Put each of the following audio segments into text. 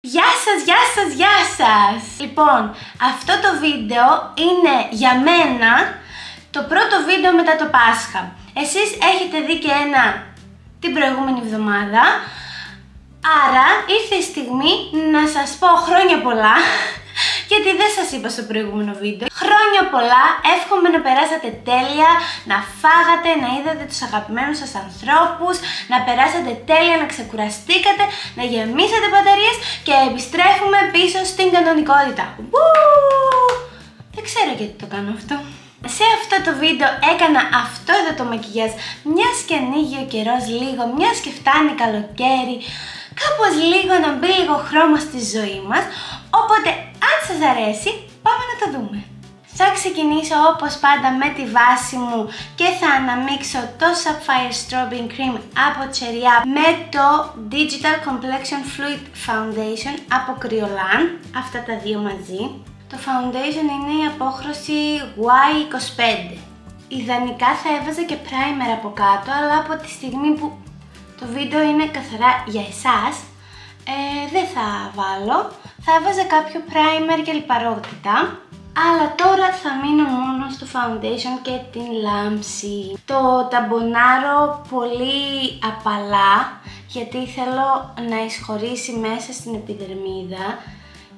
Γεια σας, γεια σας, γεια σας! Λοιπόν, αυτό το βίντεο είναι για μένα το πρώτο βίντεο μετά το Πάσχα. Εσείς έχετε δει και ένα την προηγούμενη εβδομάδα, άρα ήρθε η στιγμή να σας πω χρόνια πολλά, γιατί δεν σας είπα στο προηγούμενο βίντεο. Χρόνια πολλά, εύχομαι να περάσατε τέλεια, να φάγατε, να είδατε τους αγαπημένους σας ανθρώπους, να περάσατε τέλεια, να ξεκουραστήκατε, να γεμίσατε μπαταρίες και επιστρέφουμε πίσω στην κανονικότητα. Δεν ξέρω γιατί το κάνω αυτό. Σε αυτό το βίντεο έκανα αυτό εδώ το μακιγιάζ, μιας και ανοίγει ο καιρός λίγο, μιας και φτάνει καλοκαίρι, κάπως λίγο να μπει λίγο χρώμα στη ζωή μας, οπότε αν σας αρέσει πάμε να το δούμε. Θα ξεκινήσω όπως πάντα με τη βάση μου και θα αναμίξω το Sapphire Strawberry Cream από Cherry Up με το Digital Complexion Fluid Foundation από Kryolan, αυτά τα δύο μαζί. Το foundation είναι η απόχρωση Y25. Ιδανικά θα έβαζα και primer από κάτω, αλλά από τη στιγμή που το βίντεο είναι καθαρά για εσάς, δεν θα βάλω. Θα έβαζα κάποιο primer και λιπαρότητα, αλλά τώρα θα μείνω μόνο στο foundation και την λάμψη. Το ταμπονάρω πολύ απαλά, γιατί θέλω να εισχωρήσει μέσα στην επιδερμίδα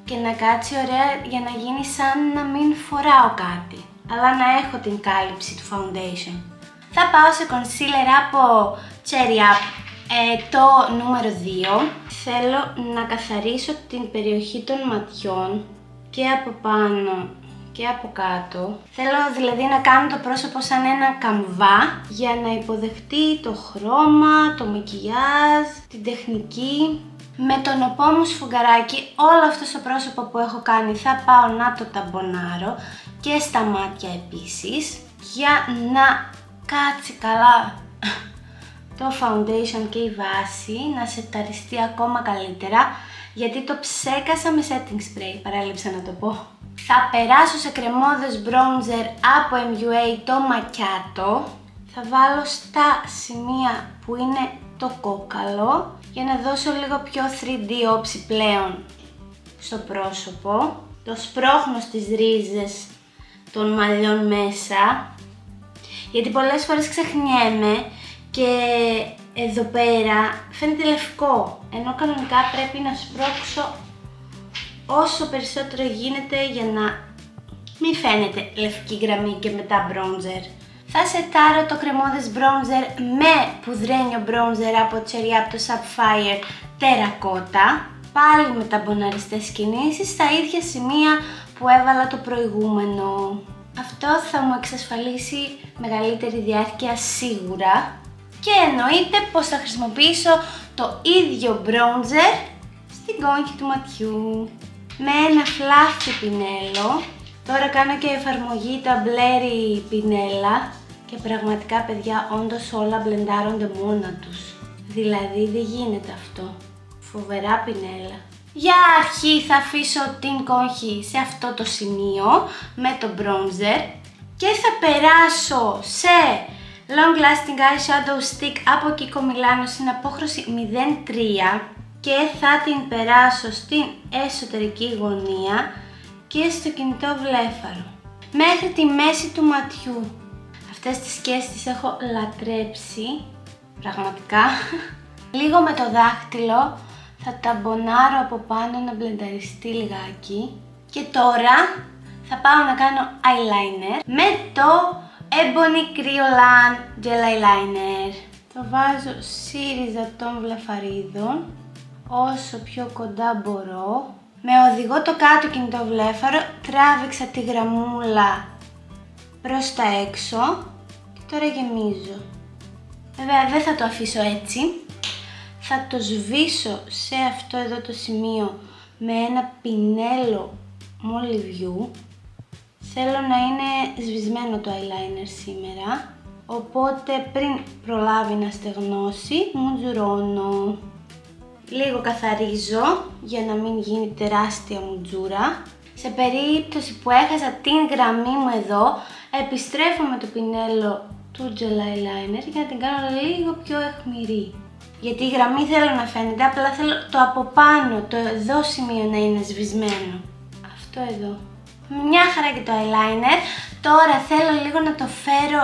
και να κάτσει ωραία για να γίνει σαν να μην φοράω κάτι, αλλά να έχω την κάλυψη του foundation. Θα πάω σε concealer από Cherry Up, το νούμερο 2. Θέλω να καθαρίσω την περιοχή των ματιών και από πάνω και από κάτω. Θέλω δηλαδή να κάνω το πρόσωπο σαν ένα καμβά για να υποδεχτεί το χρώμα, το μακιγιάζ, την τεχνική. Με το νοπό μου σφουγγαράκι όλο αυτό στο πρόσωπο που έχω κάνει θα πάω να το ταμπονάρω και στα μάτια επίσης, για να κάτσει καλά το foundation και η βάση, να σεταριστεί ακόμα καλύτερα, γιατί το ψέκασα με setting spray, παρέλειψα να το πω. Θα περάσω σε κρεμόδες bronzer από MUA, το Macchiato. Θα βάλω στα σημεία που είναι το κόκαλο, για να δώσω λίγο πιο 3D όψη πλέον στο πρόσωπο. Το σπρώχνω στις ρίζες των μαλλιών μέσα, γιατί πολλές φορές ξεχνιέμαι και εδώ πέρα φαίνεται λευκό, ενώ κανονικά πρέπει να σπρώξω όσο περισσότερο γίνεται για να μην φαίνεται λευκή γραμμή και μετά bronzer. Θα σετάρω το κρεμόδες bronzer με πουδρένιο bronzer από Cherry Up, το Sapphire Terracotta, πάλι με ταμποναριστές κινήσεις στα ίδια σημεία που έβαλα το προηγούμενο. Αυτό θα μου εξασφαλίσει μεγαλύτερη διάρκεια σίγουρα. Και εννοείται πως θα χρησιμοποιήσω το ίδιο bronzer στην κόγχη του ματιού με ένα fluffy πινέλο. Τώρα κάνω και εφαρμογή τα μπλέρι πινέλα και πραγματικά παιδιά όντως όλα μπλεντάρονται μόνα τους. Δηλαδή δεν γίνεται αυτό. Φοβερά πινέλα. Για αρχή θα αφήσω την κόγχη σε αυτό το σημείο με το bronzer και θα περάσω σε Long Lasting Eyeshadow Stick από Kiko Milano στην απόχρωση 03 και θα την περάσω στην εσωτερική γωνία και στο κινητό βλέφαρο μέχρι τη μέση του ματιού. Αυτές τις σκιές τις έχω λατρέψει, πραγματικά. Λίγο με το δάχτυλο θα ταμπονάρω από πάνω να μπλενταριστεί λιγάκι. Και τώρα θα πάω να κάνω eyeliner με το Ebony Kryolan Gel Eyeliner. Το βάζω σύριζα των βλεφαρίδων όσο πιο κοντά μπορώ. Με οδηγώ το κάτω κινητό βλέφαρο, τράβηξα τη γραμμούλα προς τα έξω και τώρα γεμίζω. Βέβαια δεν θα το αφήσω έτσι, θα το σβήσω σε αυτό εδώ το σημείο με ένα πινέλο μολυβιού. Θέλω να είναι σβησμένο το eyeliner σήμερα, οπότε πριν προλάβει να στεγνώσει μου τζουρώνω. Λίγο καθαρίζω για να μην γίνει τεράστια μουτζούρα. Σε περίπτωση που έχασα την γραμμή μου εδώ, επιστρέφω με το πινέλο του Gel Eyeliner για να την κάνω λίγο πιο αιχμηρή. γιατί η γραμμή θέλω να φαίνεται, απλά θέλω το από πάνω, το εδώ σημείο να είναι σβησμένο. Αυτό εδώ. Μια χαρά και το eyeliner. Τώρα θέλω λίγο να το φέρω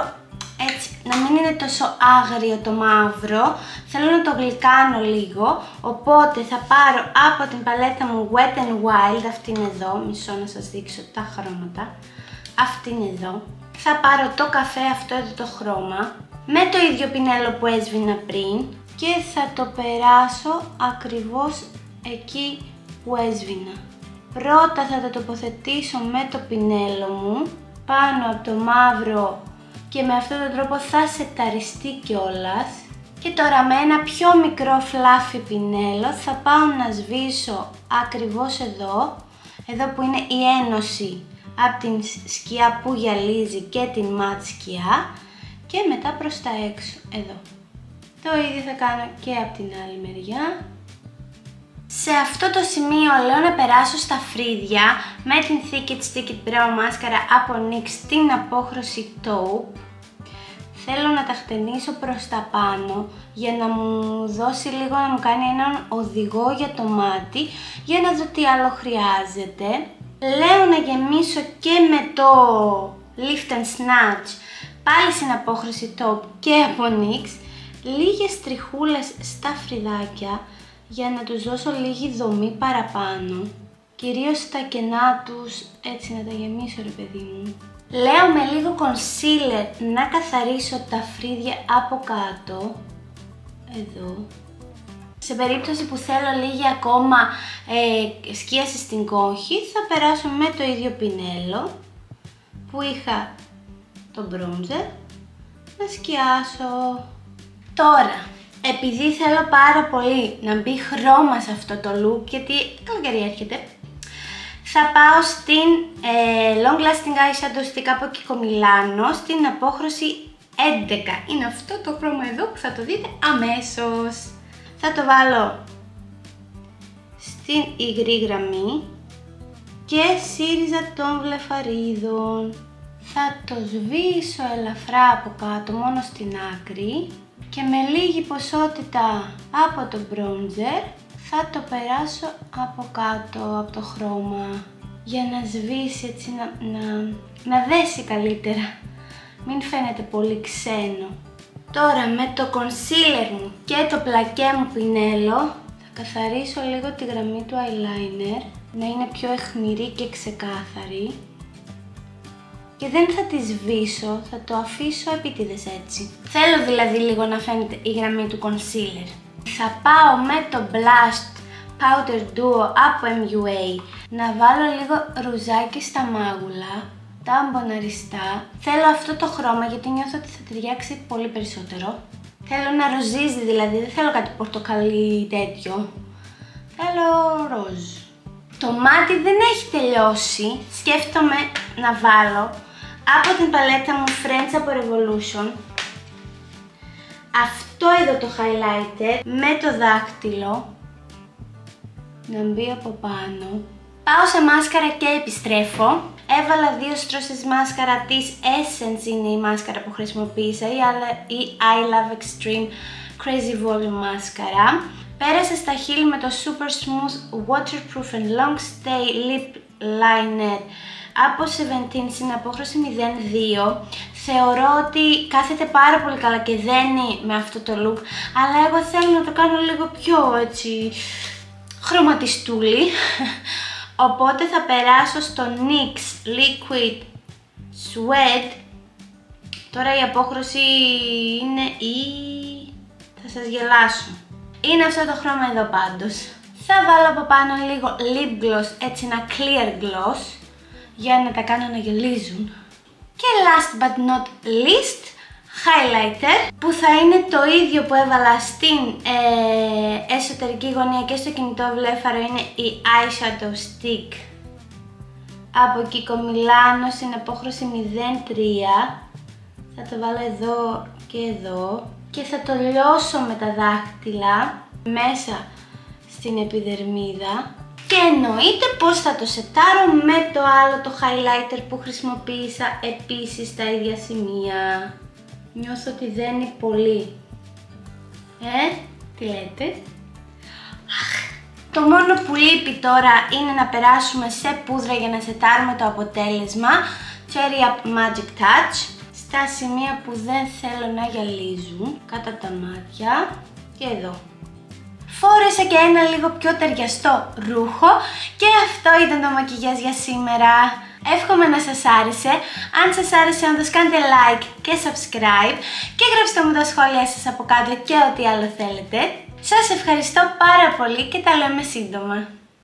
έτσι, να μην είναι τόσο άγριο το μαύρο. Θέλω να το γλυκάνω λίγο, οπότε θα πάρω από την παλέτα μου Wet n Wild, αυτή είναι εδώ, μισό να σας δείξω τα χρώματα. Αυτή είναι εδώ. Θα πάρω το καφέ, αυτό εδώ το χρώμα, με το ίδιο πινέλο που έσβηνα πριν και θα το περάσω ακριβώς εκεί που έσβηνα. Πρώτα θα το τοποθετήσω με το πινέλο μου πάνω από το μαύρο και με αυτόν τον τρόπο θα σεταριστεί κιόλας. Και τώρα με ένα πιο μικρό φλάφι πινέλο θα πάω να σβήσω ακριβώς εδώ, εδώ που είναι η ένωση από την σκιά που γυαλίζει και την ματ σκιά, και μετά προς τα έξω, εδώ. Το ίδιο θα κάνω και από την άλλη μεριά. Σε αυτό το σημείο λέω να περάσω στα φρύδια με την Thick It Stick It Brow μάσκαρα από NYX, την απόχρωση Taupe. Θέλω να τα χτενίσω προς τα πάνω για να μου δώσει λίγο, να μου κάνει έναν οδηγό για το μάτι, για να δω τι άλλο χρειάζεται. Λέω να γεμίσω και με το Lift and Snatch, πάλι στην απόχρωση Taupe και από NYX, λίγες τριχούλες στα φρυδάκια για να τους δώσω λίγη δομή παραπάνω, κυρίως στα κενά τους, έτσι να τα γεμίσω ρε παιδί μου. Λέω με λίγο concealer να καθαρίσω τα φρύδια από κάτω, εδώ. Σε περίπτωση που θέλω λίγη ακόμα σκίαση στην κόχη, θα περάσω με το ίδιο πινέλο που είχα το bronzer, να σκιάσω. Τώρα, επειδή θέλω πάρα πολύ να μπει χρώμα σε αυτό το look, γιατί καλοκαίρι έρχεται, θα πάω στην Long Lasting Eyeshadow Stick από Kiko Milano, στην απόχρωση 11. Είναι αυτό το χρώμα εδώ που θα το δείτε αμέσως. Θα το βάλω στην υγρή γραμμή και σύριζα των βλεφαρίδων. Θα το σβήσω ελαφρά από κάτω, μόνο στην άκρη, και με λίγη ποσότητα από το bronzer θα το περάσω από κάτω από το χρώμα για να σβήσει, έτσι να δέσει καλύτερα, μην φαίνεται πολύ ξένο. Τώρα με το concealer μου και το πλακέ μου πινέλο θα καθαρίσω λίγο τη γραμμή του eyeliner, να είναι πιο αιχμηρή και ξεκάθαρη, και δεν θα τη σβήσω, θα το αφήσω επίτηδες έτσι. Θέλω δηλαδή λίγο να φαίνεται η γραμμή του concealer. Θα πάω με το Blushed Powder Duo από MUA να βάλω λίγο ρουζάκι στα μάγουλα, τα αμποναριστά. Θέλω αυτό το χρώμα γιατί νιώθω ότι θα ταιριάξει πολύ περισσότερο. Θέλω να ροζίζει δηλαδή, δεν θέλω κάτι πορτοκαλί τέτοιο. Θέλω ροζ. Το μάτι δεν έχει τελειώσει, σκέφτομαι να βάλω από την παλέτα μου French από Revolution αυτό εδώ το highlighter με το δάχτυλο, να μπει από πάνω. Πάω σε μάσκαρα και επιστρέφω. Έβαλα 2 στρώσεις μάσκαρα της Essence, είναι η μάσκαρα που χρησιμοποίησα, η I Love Extreme Crazy Volume μάσκαρα. Πέρασα στα χείλη με το Super Smooth Waterproof and Long Stay Lip Liner από 17 στην απόχρωση 02. Θεωρώ ότι κάθεται πάρα πολύ καλά και δένει με αυτό το look, αλλά εγώ θέλω να το κάνω λίγο πιο έτσι χρωματιστούλη. Οπότε θα περάσω στο NYX Liquid Sweat. Τώρα η απόχρωση είναι θα σας γελάσω. Είναι αυτό το χρώμα εδώ πάντως. Θα βάλω από πάνω λίγο lip gloss, έτσι ένα clear gloss, για να τα κάνω να γελίζουν. Και last but not least, highlighter, που θα είναι το ίδιο που έβαλα στην εσωτερική γωνία και στο κινητό βλέφαρο, είναι η Eyeshadow Stick από Kiko Milano στην απόχρωση 03. Θα το βάλω εδώ και εδώ και θα το λιώσω με τα δάχτυλα μέσα στην επιδερμίδα. Και εννοείται πως θα το σετάρω με το άλλο το highlighter που χρησιμοποίησα επίσης στα ίδια σημεία. Νιώθω ότι δένει πολύ. Τι λέτε? Το μόνο που λείπει τώρα είναι να περάσουμε σε πούδρα για να σετάρουμε το αποτέλεσμα. Cherry Up Magic Touch στα σημεία που δεν θέλω να γυαλίζουν, κάτω από τα μάτια και εδώ. Φόρεσα και ένα λίγο πιο ταιριαστό ρούχο και αυτό ήταν το μακιγιάζ για σήμερα. Εύχομαι να σας άρεσε. Αν σας άρεσε, όντως κάντε like και subscribe και γράψτε μου τα σχόλια σας από κάτω και ό,τι άλλο θέλετε. Σας ευχαριστώ πάρα πολύ και τα λέμε σύντομα.